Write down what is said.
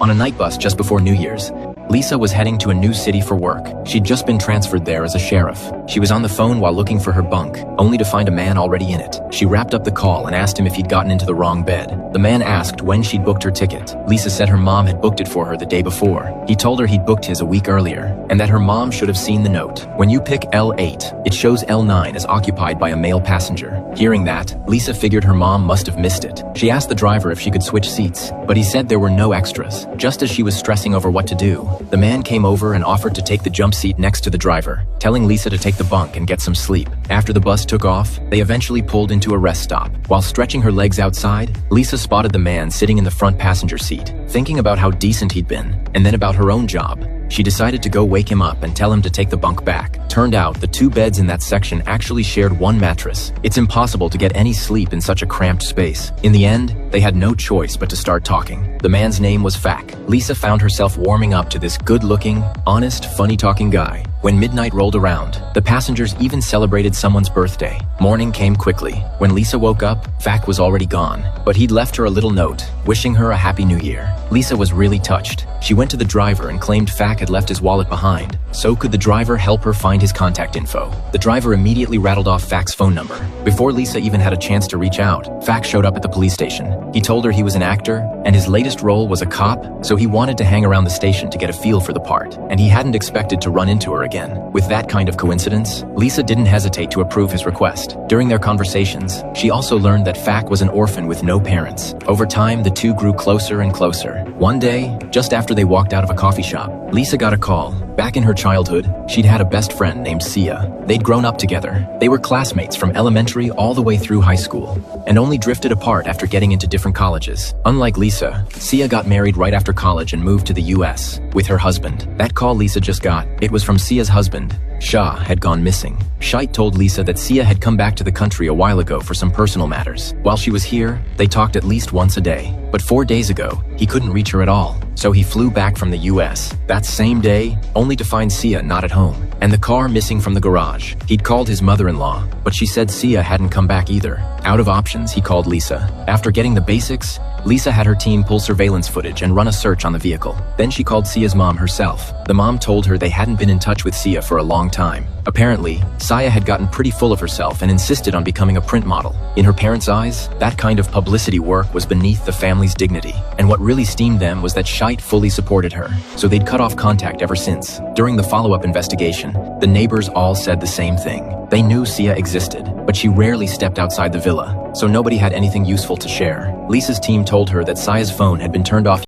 On a night bus just before New Year's, Lisa was heading to a new city for work. She'd just been transferred there as a sheriff. She was on the phone while looking for her bunk, only to find a man already in it. She wrapped up the call and asked him if he'd gotten into the wrong bed. The man asked when she'd booked her ticket. Lisa said her mom had booked it for her the day before. He told her he'd booked his a week earlier, and that her mom should have seen the note. When you pick L8, it shows L9 as occupied by a male passenger. Hearing that, Lisa figured her mom must have missed it. She asked the driver if she could switch seats, but he said there were no extras. Just as she was stressing over what to do, the man came over and offered to take the jump seat next to the driver, telling Lisa to take the bunk and get some sleep. After the bus took off, they eventually pulled into a rest stop. While stretching her legs outside, Lisa spotted the man sitting in the front passenger seat. Thinking about how decent he'd been, and then about her own job, she decided to go wake him up and tell him to take the bunk back. Turned out, the two beds in that section actually shared one mattress. It's impossible to get any sleep in such a cramped space. In the end, they had no choice but to start talking. The man's name was Fak. Lisa found herself warming up to this good-looking, honest, funny-talking guy. When midnight rolled around, the passengers even celebrated someone's birthday. Morning came quickly. When Lisa woke up, Fak was already gone, but he'd left her a little note, wishing her a happy new year. Lisa was really touched. She went to the driver and claimed Fak had left his wallet behind. So could the driver help her find his contact info? The driver immediately rattled off Fak's phone number. Before Lisa even had a chance to reach out, Fak showed up at the police station. He told her he was an actor, and his latest role was a cop, so he wanted to hang around the station to get a feel for the part, and he hadn't expected to run into her again. With that kind of coincidence, Lisa didn't hesitate to approve his request. During their conversations, she also learned that Fak was an orphan with no parents. Over time, the two grew closer and closer. One day, just after they walked out of a coffee shop, Lisa got a call. Back in her childhood, she'd had a best friend named Sia. They'd grown up together. They were classmates from elementary all the way through high school, and only drifted apart after getting into different colleges. Unlike Lisa, Sia got married right after college and moved to the US with her husband. That call Lisa just got, it was from Sia's husband. Shah had gone missing. Shite told Lisa that Sia had come back to the country a while ago for some personal matters. While she was here, they talked at least once a day. But 4 days ago, he couldn't reach her at all. So he flew back from the US that same day, only to find Sia not at home, and the car missing from the garage. He'd called his mother-in-law, but she said Sia hadn't come back either. Out of options, he called Lisa. After getting the basics, Lisa had her team pull surveillance footage and run a search on the vehicle. Then she called Sia's mom herself. The mom told her they hadn't been in touch with Sia for a long time. Apparently, Sia had gotten pretty full of herself and insisted on becoming a print model. In her parents' eyes, that kind of publicity work was beneath the family's dignity. And what really steamed them was that Shite fully supported her, so they'd cut off contact ever since. During the follow-up investigation, the neighbors all said the same thing. They knew Sia existed, but she rarely stepped outside the villa, so nobody had anything useful to share. Lisa's team told her that Sia's phone had been turned off